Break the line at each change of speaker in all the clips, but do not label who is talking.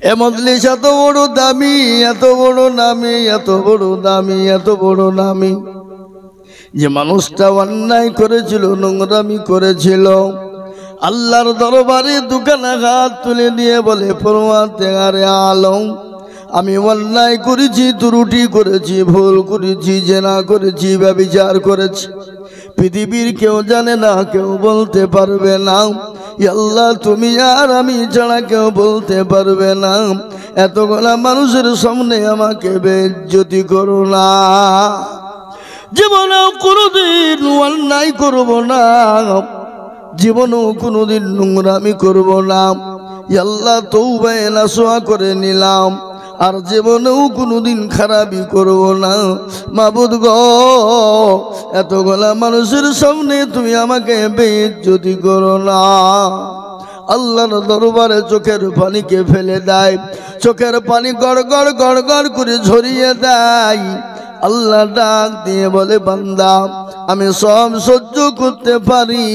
এ মজলিস এত বড় দামি, এত বড় নামি, এত বড় দামি, এত বড় নামি যে মানুষটা অন্যায় করেছিল, নোংরামি করেছিল, আল্লাহর দরবারে দুখানা হাত তুলে দিয়ে বলে, পরওয়ারদিগারে আলম, আমি অন্যায় করেছি, ত্রুটি করেছি, ভুল করেছি, জেনা করেছি, ব্যভিচার করেছি, পৃথিবীর কেউ জানে না, কেউ বলতে পারবে না। আল্লাহ তুমি আর আমি ছাড়া কেউ বলতে পারবে না। এতগুলা মানুষের সামনে আমাকে বেইজ্জতি করো না। জীবনেও কোনোদিন অন্যায় করব না, জীবনেও কোনোদিন নোংরামি করব না। আল্লাহ তওবা নাসুহা করে নিলাম, আর জীবনেও কোনোদিন খারাপই করব না। মাবুদ গো, এতগুলা মানুষের সামনে তুমি আমাকে বেইজ্জতি করো না। আল্লাহর দরবারে চোখের পানিকে ফেলে দেয়, চোখের পানি গড় গড় গড় গড় করে ঝরিয়ে দেয়। আল্লাহ ডাক দিয়ে বলে, বান্দা আমি সব সহ্য করতে পারি,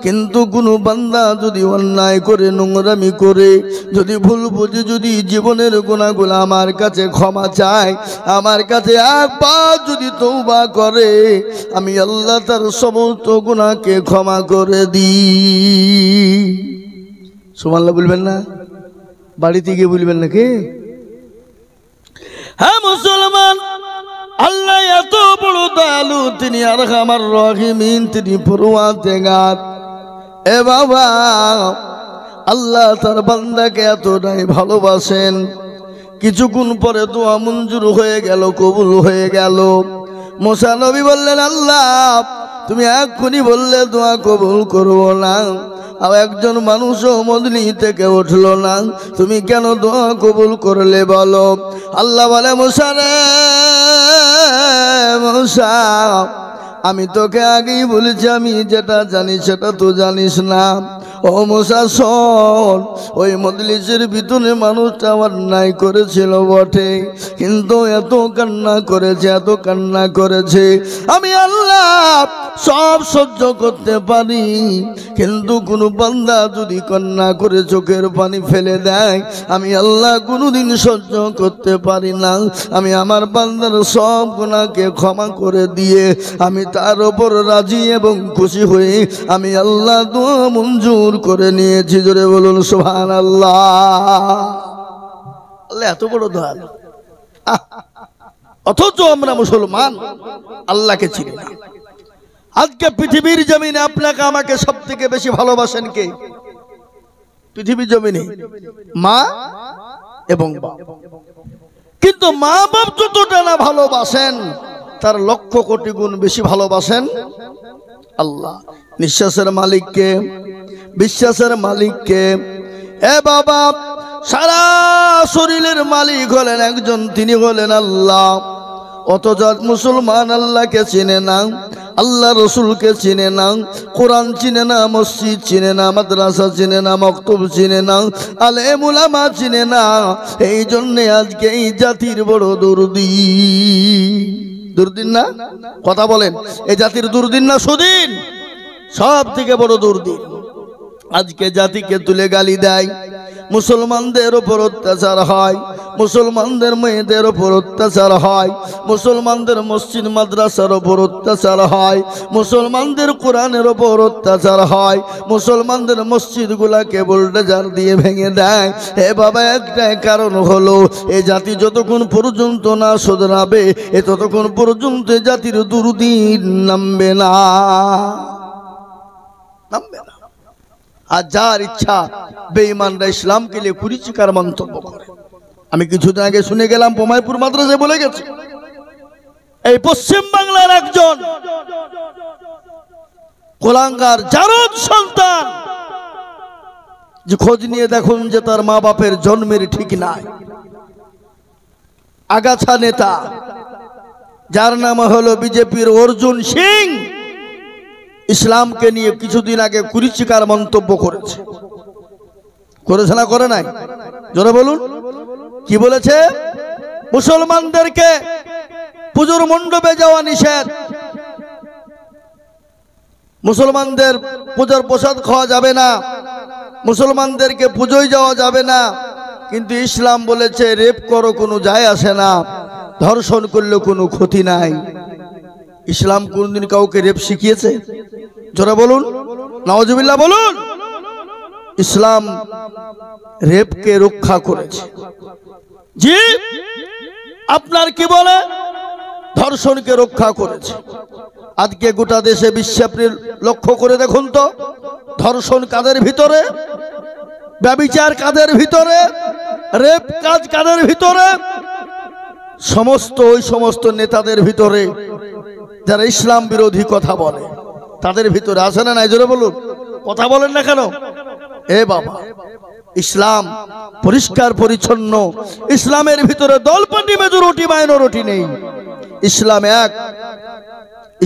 কিন্তু কোনো বান্দা যদি অন্যায় করে, নোংরামি করে, যদি ভুল বুঝে, যদি জীবনের গুনাহগুলো আমার কাছে ক্ষমা চায়, আমার কাছে একবার যদি তওবা করে, আমি আল্লাহ তার সমস্ত গুনাহকে ক্ষমা করে দিই। সুবহানাল্লাহ বলবেন না? বাড়িতে গিয়ে বলবেন নাকি? হ্যাঁ মুসলমান, আল্লাহ এত বড় দয়ালু, তিনি আরহামার রাহিমিন, তিনি পরওয়ারদিগার। এ বাবা, আল্লাহ তার বান্দাকে এতটাই ভালোবাসেন, কিছুক্ষণ পরে দোয়া মঞ্জুর হয়ে গেল, কবুল হয়ে গেল। মুসা নবী বললেন, আল্লাহ তুমি এক্ষুনি বললে দোয়া কবুল করবো না, আর একজন মানুষও মজলিস থেকে উঠলো না, তুমি কেন দোয়া কবুল করলে বলো? আল্লাহ বলে, মুসা রে মুসা, আমি তোকে আগেই বলেছি, আমি যেটা জানি সেটা তো জানিস না। ও মুসা শোন, ওই মজলিসের ভিতরে মানুষটা অন্যায় করেছিল বটে, কিন্তু এত কান্না করেছে, এত কান্না করেছে, আমি আল্লাহ সব সহ্য করতে পারি, কিন্তু কোনো বান্দা যদি কান্না করে চোখের পানি ফেলে দেয়, আমি আল্লাহ কোনোদিন সহ্য করতে পারি না। আমি আমার বান্দার সব গুনাহকে ক্ষমা করে দিয়ে আমি তার ওপর রাজি এবং খুশি হয়ে আমি আল্লাহ দোয়া মঞ্জুর করে নিয়েছি। জোরে বলুন সুবহানাল্লাহ। আল্লাহ এত বড় দয়ালু, অথচ আমরা মুসলমান আল্লাহকে চিনি না। আজকে পৃথিবীর জমিনে আপনাকে আমাকে সব থেকে বেশি ভালোবাসেন কে? পৃথিবীর জমিনে মা এবং বাপ। কিন্তু মা বাপ যতটা না ভালোবাসেন, তার লক্ষ কোটি গুণ বেশি ভালোবাসেন আল্লাহ। নিঃশ্বাসের মালিককে, বিশ্বাসের মালিককে। এ বাবা, সারা শরীরের মালিক হলেন একজন, তিনি হলেন আল্লাহ। অথচ মুসলমান আল্লাহকে চিনে না, আল্লাহ রসুলকে চিনে না, কোরআন চিনে না, মসজিদ চিনে না, মাদ্রাসা চিনে না, মক্তব চিনে না, আলেম উলামা চিনে না। এই জন্যে আজকে এই জাতির বড় দুর্দিন। দুর্দিন না? কথা বলেন, এই জাতির দুর্দিন না সুদিন? সব থেকে বড় দুর্দিন। আজকে জাতিকে তুলে গালি দেয়, মুসলমানদের উপর অত্যাচার হয়, মুসলমানদের মেয়েদের উপর অত্যাচার হয়, মুসলমানদের মসজিদ মাদ্রাসার উপর অত্যাচার হয়, মুসলমানদের কোরআনের উপর অত্যাচার হয়, মুসলমানদের মসজিদগুলাকে বুলডোজার দিয়ে ভেঙে দেয়। হে বাবা, একটাই কারণ হলো, এই জাতি যতক্ষণ পর্যন্ত না শোধরাবে, ততক্ষণ পর্যন্ত জাতির দুর্দিন নামবে না, নামবে না। আর যার ইচ্ছা বেঈমানরা ইসলামকে নিয়ে কুরুচিকার মন্তব্য করে। আমি কিছুদিন আগে শুনে গেলাম, বোমাইপুর মাদ্রাসায় বলে গেছে, এই পশ্চিম বাংলার একজন কোলাঙ্গার জারদ সন্তান, যে খোঁজ নিয়ে দেখুন যে তার মা বাপের জন্মের ঠিক নাই, আগাছা নেতা, যার নাম হলো বিজেপির অর্জুন সিং, ইসলামকে নিয়ে কিছুদিন আগে কুরুচিকার মন্তব্য করেছে। করেছে না করে নাই? জোরে বলুন, কি বলেছে? মুসলমানদেরকে পুজোর মণ্ডপে যাওয়া নিষেধ, মুসলমানদের পূজার প্রসাদ খাওয়া যাবে না, মুসলমানদেরকে পুজোয় যাওয়া যাবে না, কিন্তু ইসলাম বলেছে রেপ করো কোনো যায় আসে না, ধর্ষণ করলে কোনো ক্ষতি নাই। ইসলাম কোনদিন কাউকে রেপ শিখিয়েছে? জোরে বলুন, নাউজুবিল্লাহ বলুন। ইসলাম রেপকে রক্ষা করেছে। জি, আপনার কি বলে? ধর্ষণকে রক্ষা করেছে। আজকে গোটা দেশে বিশ্বে আপনি লক্ষ্য করে দেখুন তো, ধর্ষণ কাদের ভিতরে, ব্যভিচার কাদের ভিতরে, রেপ কাজ কাদের ভিতরে? ওই সমস্ত নেতাদের ভিতরে যারা ইসলাম বিরোধী কথা বলে, তাদের ভিতরে আছে না নাই? জোরে বলুন, কথা বলেন না কেন? এ বাবা, ইসলাম পরিষ্কার পরিচ্ছন্ন। ইসলামের ভিতরে দলপাটি মেজরিটি মাইনরিটি নেই। ইসলাম এক।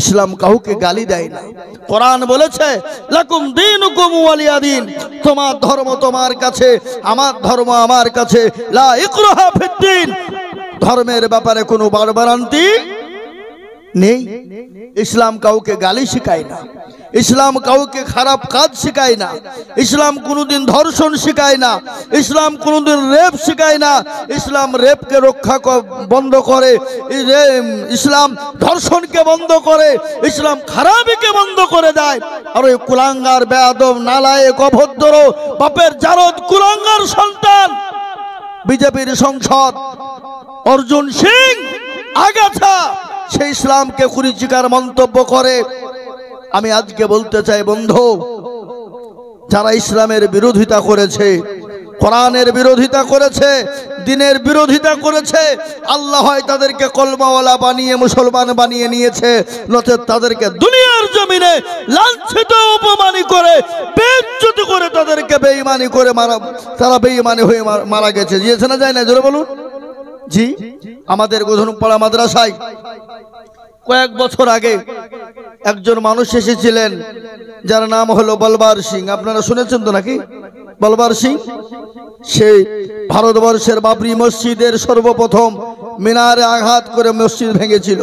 ইসলাম কাউকে গালি দেয় না। কোরআন বলেছে লাকুম দীনুকুম ওয়ালিয়া দীন, তোমার ধর্ম তোমার কাছে, আমার ধর্ম আমার কাছে। লা ইকরাহা ফিদ্দীন, ধর্মের ব্যাপারে কোনো বাড়বাড়ন্তি নেই। ইসলাম কাউকে গালি শেখায় না, ইসলাম কাউকে খারাপ কাজ শেখায় না, ইসলাম কোনোদিন ধর্ষণ শেখায় না, ইসলাম কোনোদিন রেপ শেখায় না। ইসলাম রেপকে রক্ষা বন্ধ করে, ইসলাম ধর্ষণকে বন্ধ করে, ইসলাম খারাপিকে বন্ধ করে দেয়। আর ওই কুলাঙ্গার, বেয়াদব, নালায়েক, অভদ্র, বাপের জারদ কুলাঙ্গার সন্তান বিজেপির সংসদ অর্জুন সিং আগাছা, সে ইসলামকে কুরুচিকর মন্তব্য করে। আমি আজকে বলতে চাই বন্ধু, যারা ইসলামের বিরোধিতা করেছে, কোরআনের বিরোধিতা করেছে, দ্বীনের বিরোধিতা করেছে, আল্লাহ হয় তাদেরকে কলমাওয়ালা বানিয়ে মুসলমান বানিয়ে নিয়েছে, নচেত তাদেরকে দুনিয়ার জমিনে লাঞ্ছিত অপমানি করে বেইজ্জত করে তাদেরকে বেঈমানি করে তারা বেঈমানি হয়ে মারা গেছে। জিয়েছে না যায় না? জোরে বলুন। জি, আমাদের গোধনপাড়া মাদ্রাসায় কয়েক বছর আগে একজন মানুষ এসেছিলেন, যার নাম হলো বলবার সিং। আপনারা শুনেছেন তো নাকি? বলবার সিং, সে ভারতবর্ষের বাবরি মসজিদের সর্বপ্রথম মিনারে আঘাত করে মসজিদ ভেঙেছিল।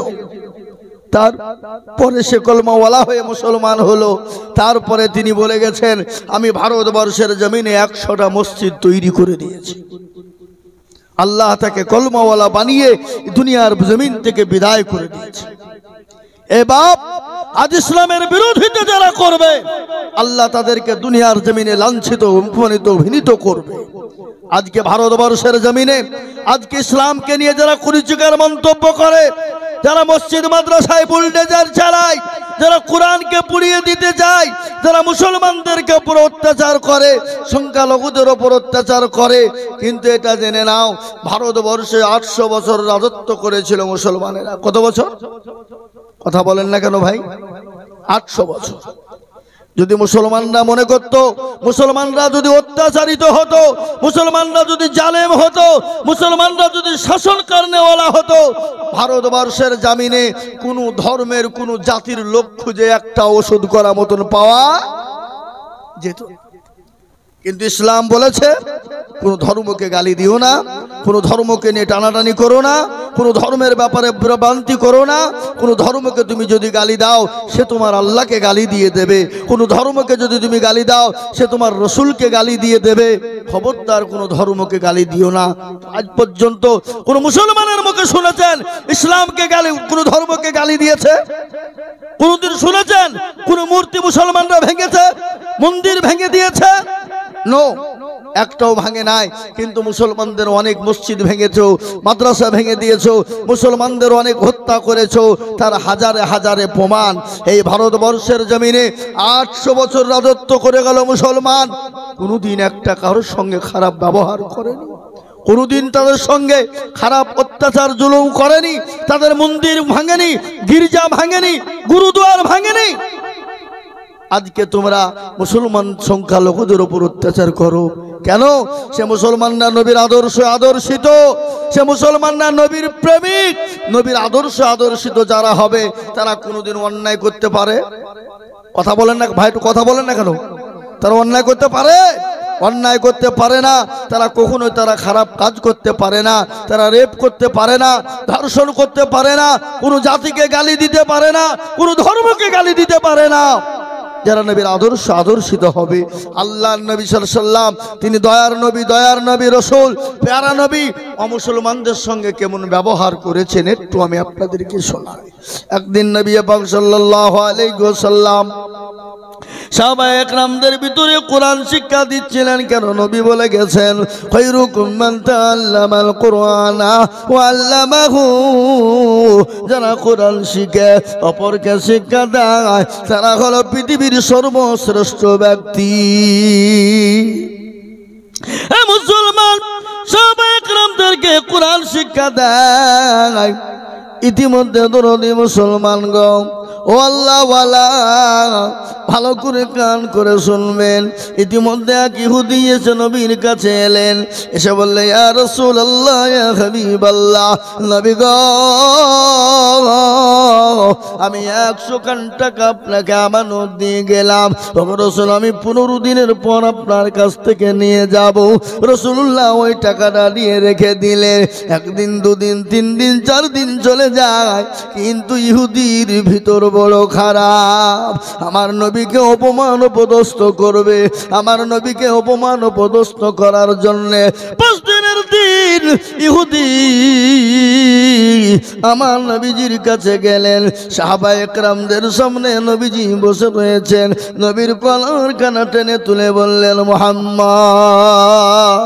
তারপরে সে কলমাওয়ালা হয়ে মুসলমান হলো। তারপরে তিনি বলে গেছেন, আমি ভারতবর্ষের জমিনে 100টা মসজিদ তৈরি করে দিয়েছি। আল্লাহ তাকে কলমাওয়ালা বানিয়ে দুনিয়ার জমিন থেকে বিদায় করে দিয়েছে। এ বাপ, আজ ইসলামের বিরোধিতা যারা করবে, আল্লাহ তাদেরকে দুনিয়ার জমিনে লাঞ্ছিত, অপমানিত, ঘৃণিত করবে। আজকে ভারতবর্ষের জমিনে আজকে ইসলামকে নিয়ে যারা কুরুচিকর মন্তব্য করে, যারা মসজিদ মাদ্রাসায় বুলডোজার চালায়, যারা কোরআনকে পুড়িয়ে দিতে চায়, যারা মুসলমানদেরকে উপর অত্যাচার করে, সংখ্যালঘুদের উপর অত্যাচার করে, কিন্তু এটা জেনে নাও, ভারতবর্ষে 800 বছর রাজত্ব করেছিল মুসলমানেরা। কত বছর? কথা বলেন না কেন ভাই? 800 বছর। যদি মুসলমানরা মনে করত, মুসলমানরা যদি অত্যাচারিত হতো, মুসলমানরা যদি জালেম হতো, মুসলমানরা যদি শাসন করনেওয়ালা হতো, ভারতবর্ষের জামিনে কোনো ধর্মের কোনো জাতির লোক খুঁজে একটা ওষুধ করা মতন পাওয়া যেত। কিন্তু ইসলাম বলেছে কোনো ধর্মকে গালি দিও না, কোনো ধর্মকে নিয়ে টানাটানি করো না, কোনো ধর্মের ব্যাপারে ভ্রান্তি করো না। কোনো ধর্মকে তুমি যদি গালি দাও, সে তোমার আল্লাহকে গালি দিয়ে দেবে। কোনো ধর্মকে যদি তুমি গালি দাও, সে তোমার রসুলকে গালি দিয়ে দেবে। খবরদার কোনো ধর্মকে গালি দিও না। আজ পর্যন্ত কোনো মুসলমানের মুখে শুনেছেন ইসলামকে গালি, কোনো ধর্মকে গালি দিয়েছে? কোনদিন শুনেছেন কোনো মূর্তি মুসলমানরা ভেঙেছে, মন্দির ভেঙে দিয়েছে? নো, একটাও ভাঙে নাই। কিন্তু মুসলমানদের অনেক মসজিদ ভেঙেছো, মাদ্রাসা ভেঙে দিয়েছো, মুসলমানদের অনেক হত্যা করেছো। তার হাজারে হাজারে প্রমাণ। এই ভারতবর্ষের জমিনে 800 বছর রাজত্ব করে গেল মুসলমান, কোনোদিন একটা কারোর সঙ্গে খারাপ ব্যবহার করেনি, কোনোদিন তাদের সঙ্গে খারাপ অত্যাচার জুলুম করেনি, তাদের মন্দির ভাঙেনি, গির্জা ভাঙেনি, গুরুদুয়ার ভাঙেনি। আজকে তোমরা মুসলমান সংখ্যালঘুদের উপর অত্যাচার করো কেন? সে মুসলমানরা নবীর আদর্শ আদর্শিত, সে মুসলমানরা নবীর প্রেমিক। নবীর আদর্শ আদর্শিত যারা হবে, তারা কোনোদিন অন্যায় করতে পারে? কথা বলেন না ভাই, একটু কথা বলেন না কেন? তারা অন্যায় করতে পারে? অন্যায় করতে পারে না। তারা কখনোই তারা খারাপ কাজ করতে পারে না, তারা রেপ করতে পারে না, ধর্ষণ করতে পারে না, কোনো জাতিকে গালি দিতে পারে না, কোনো ধর্মকে গালি দিতে পারে না। যারা নবীর আদর্শ আদর্শিত হবে। আল্লাহ নবী সাল্লাল্লাহু আলাইহি সাল্লাম তিনি দয়ার নবী রাসূল প্যারা নবী অমুসলমানদের সঙ্গে কেমন ব্যবহার করেছেন একটু আমি আপনাদেরকে শোনাই। একদিন নবী পাক সাল্লাল্লাহু আলাইহি ওয়াসাল্লাম সাহাবায়ে একরামদের ভিতরে কোরআন শিক্ষা দিচ্ছিলেন। কেন নবী বলে গেছেন খায়রুকুম মান তাআল্লামাল কুরআনা ওয়া আল্লামাহু, যারা কোরআন শিখে অপরকে শিক্ষা দেয় তারা হলো পৃথিবীর সর্বশ্রেষ্ঠ ব্যক্তি। মুসলমান সাহাবায়ে একরামদেরকে কোরআন শিক্ষা দেয়। ইতিমধ্যে দরদি মুসলমানগণ ও আল্লাহওয়ালা ভালো করে কান করে শুনবেন। ইতিমধ্যে এক ইহুদি এসে নবীর কাছে এলেন, এসে বললে ইয়া রাসূলুল্লাহ ইয়া হাবিবাল্লাহ, নবী গো আমি 100 খান টাকা আপনাকে আমানত দিয়ে গেলাম। ওগো রাসূল আমি 15 দিনের পর আপনার কাছ থেকে নিয়ে যাব। রাসূলুল্লাহ ওই টাকাটা নিয়ে রেখে দিলেন। একদিন 2 দিন 3 দিন 4 দিন চলে যায়, কিন্তু ইহুদির ভিতর বড় খারাপ। আমার নবীকে অপমান অপদস্থ করবে, আমার নবীকে অপমান অপদস্থ করার জন্য 5 দিনের দিন ইহুদি আমার নবীজির কাছে গেলেন। সাহাবায়ে একরামদের সামনে নবীজি বসে রয়েছেন। নবীর কলার কানা টেনে তুলে বললেন মুহাম্মদ,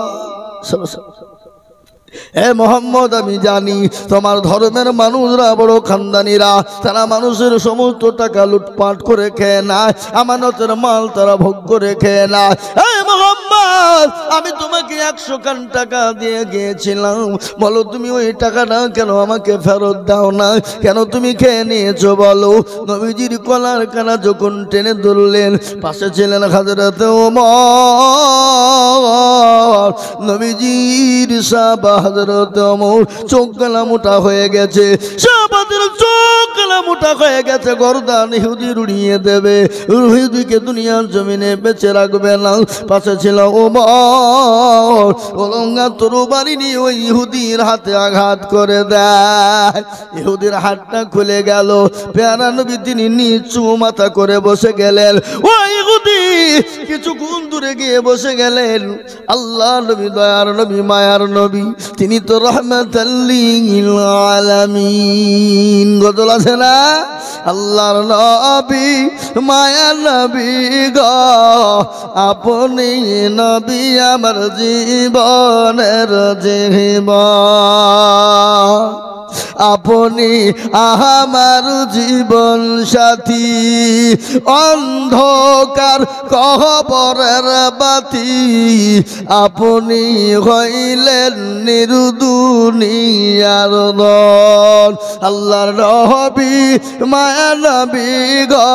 হে মোহাম্মদ আমি জানি তোমার ধর্মের মানুষরা বড় খানদানিরা, তারা মানুষের সমস্ত টাকা লুটপাট করে খেয়ে নেয়, আমানতের মাল তারা ভোগ করে খেয়ে নেয়। হে মোহাম্মদ আমি তোমাকে 100 খান টাকা দিয়ে গিয়েছিলাম, বলো তুমি ওই টাকাটা কেন আমাকে ফেরত দাও না, কেন তুমি খেয়ে নিয়েছো বলো। নবীজির কলার কানা যখন টেনে ধরলেন, পাশে ছিলেন হযরত ওমর। নবীজির সাহাবা হযরত ওমর চোখ গলা মোটা হয়ে গেছে, সাহাবাদের চোখ গলা মোটা হয়ে গেছে, গর্দান ইহুদির উড়িয়ে দেবে, ইহুদিকে দুনিয়ার জমিনে বেঁচে রাখবে না। পাশে ছিল ওমর, ওলঙ্গা তরবারি নিয়ে ওই ইহুদির হাতে আঘাত করে দেয়। ইহুদির হাতটা খুলে গেল। প্যারা নবী তিনি নিচু মাথা করে বসে গেলেন। ওই ইহুদি কিছুক্ষণ দূরে গিয়ে বসে গেলেন। আল্লাহ নবী দয়ার নবী মায়ার নবী, তিনি তো রাহমাতাল লিল আলামিন। গজল আছে না, আল্লাহর নবী মায়ার নবী গো, আপনি নবী আমার জীবনের জীবন, আপনি আমার জীবন সাথী, অন্ধকার কবরের বাতি, আপনি হইলেন নির্দুনিয়ার দল। আল্লাহর নবী মায়া নবী গো,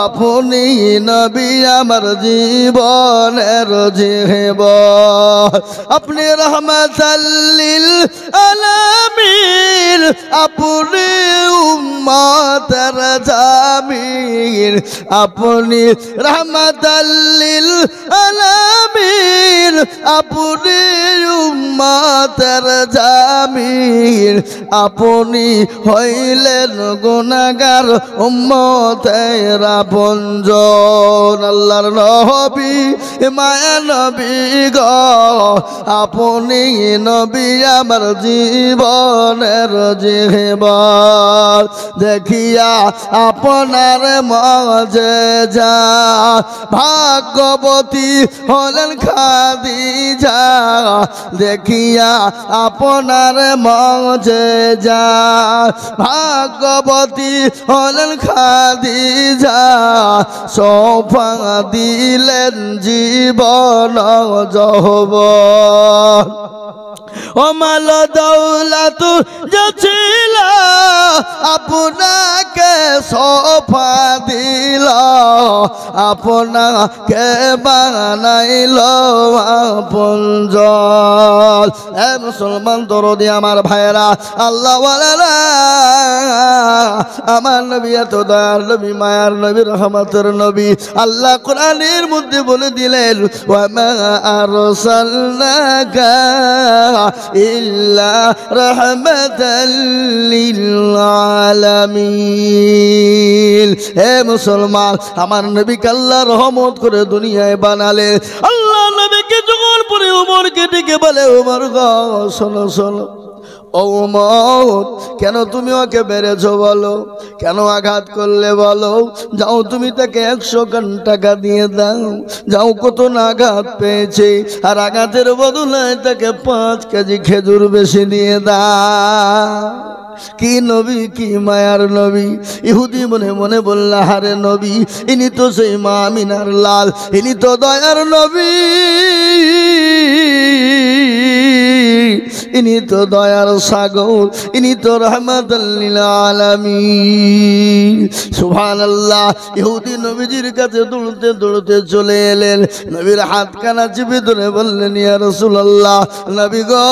আপনি নবী আমার জীবনের জীবন, আপনি রাহমাতাল লিল আলামিন, আপনি উম্মতের জামিন, আপনি রাহমাতাল লিল আলামিন, আপনি উম্মতের জামিন, আপনি হইলেন গুনাহগার উম্মতের আপনজন। আল্লাহর নবী মায়া নবী গো, আপনি নবী আমার জীবনের জীবন, দেখিয়া আপনার মুআজিজা, ভাগ্যবতী হলেন খাদিজা, দেখিয়া আপনার মুআজিজা, ভাগ্যবতী হলেন খাদিজা, সোফা দিলেন জীবন যৌবন। ও মাল দৌলত ছিল আপনাকে সোফা দিল, আপনাকে বানাইল আপনজন। দল, এ মুসলমান দরদি আমার ভাইরা, আল্লাহ ওয়ালারা, আমার নবী এত দয়ার নবী, মায়ার নবী, রহমতের নবী। আল্লাহ কোরআনের মধ্যে বলে দিলেন, ওয়া মা আরসালনাকা ইল্লা রাহমাতাল লিল আলামিন। হে মুসলমান, আমার নবীকে আল্লাহ রহমত করে দুনিয়ায় বানালে। আল্লাহ নবীকে যখন পরে ওমরকে ডেকে বলে, ওমর গো শোনো শোনো, ও ওমর, কেন তুমি ওকে মেরেছ বলো, কেন আঘাত করলে বলো, যাও তুমি তাকে 100 টাকা দিয়ে দাও, যাও কত না আঘাত পেয়েছে, আর আঘাতের বদলে তাকে 5 কেজি খেজুর বেশি দিয়ে দাও। কি নবী, কি মায়ার নবী। ইহুদি মনে মনে বলল, হারে নবী, ইনি তো সেই মা আমিনার লাল, ইনি তো দয়ার নবী, ইনি তো দয়ার সাগর, ইনি তো রহমাতুল লিল আলামিন। সুবহানাল্লাহ। ইহুদি নবীজির কাছে দৌড়তে দৌড়তে চলে এলেন, নবীর হাতখানা চেপে ধরে বললেন, ইয়া রাসূলুল্লাহ, নবী গো,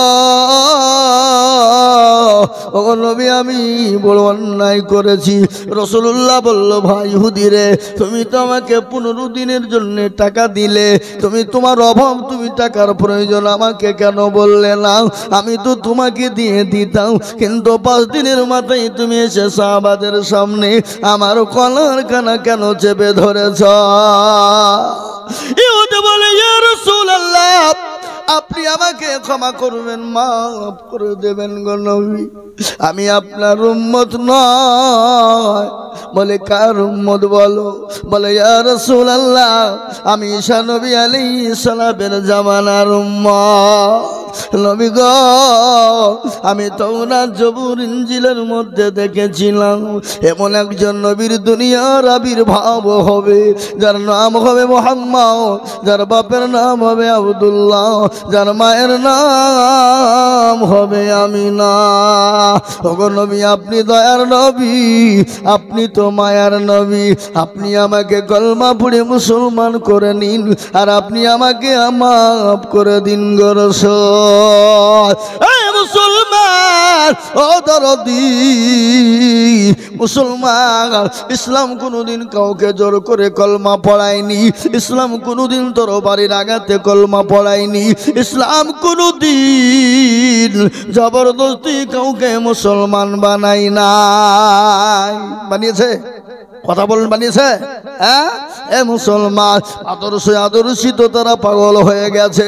ও নবী, আমি বড় অন্যায় করেছি। রাসূলুল্লাহ বলল, ভাই ইহুদি রে, তুমি তো আমাকে 15 দিনের জন্য টাকা দিলে, তুমি তোমার অভাব, তুমি টাকার প্রয়োজন, আমাকে কেন বললে না? আমি তো তোমাকে দিয়ে দিতাম, কিন্তু 5 দিনের মাথায় তুমি এসে সাহাবাদের সামনে আমার কলার কানা কেন চেপে ধরেছ? ইহুদি বলে, ইয়া রাসূলুল্লাহ, আপনি আমাকে ক্ষমা করবেন, মাফ করে দেবেন গো নবী, আমি আপনার উম্মত নয়। বলে, কার উম্মত বলো? বলে, ইয়া রাসূলুল্লাহ, আমি ঈসা নবী আলাইহিস সালামের জামানার উম্মত। নবী গো, আমি তাওরাত, জবুর, ইনজিলের মধ্যে দেখেছিলাম এমন একজন নবীর দুনিয়ার আবির্ভাব হবে, যার নাম হবে মুহাম্মদ, যার বাপের নাম হবে আব্দুল্লাহ, যার মায়ের নাম হবে আমিনা। ওগো নবী, আপনি দয়ার নবী, আপনি তো মায়ার নবী, আপনি আমাকে কলমা পড়ে মুসলমান করে নিন, আর আপনি আমাকে মাফ করে দিন গো রাসূল। এই মুসলমান, ও দরদি মুসলমান, ইসলাম কোনোদিন কাউকে জোর করে কলমা পড়ায়নি, ইসলাম কোনোদিন তরবারির আঘাতে কলমা পড়ায়নি, ইসলাম কোনোদিন জবরদস্তি কাউকে মুসলমান বানাই নাই। বানিয়েছে? কথা বলেন, বানিয়েছে? হ্যাঁ? এ মুসলমান, আদর্শিত তারা পাগল হয়ে গেছে।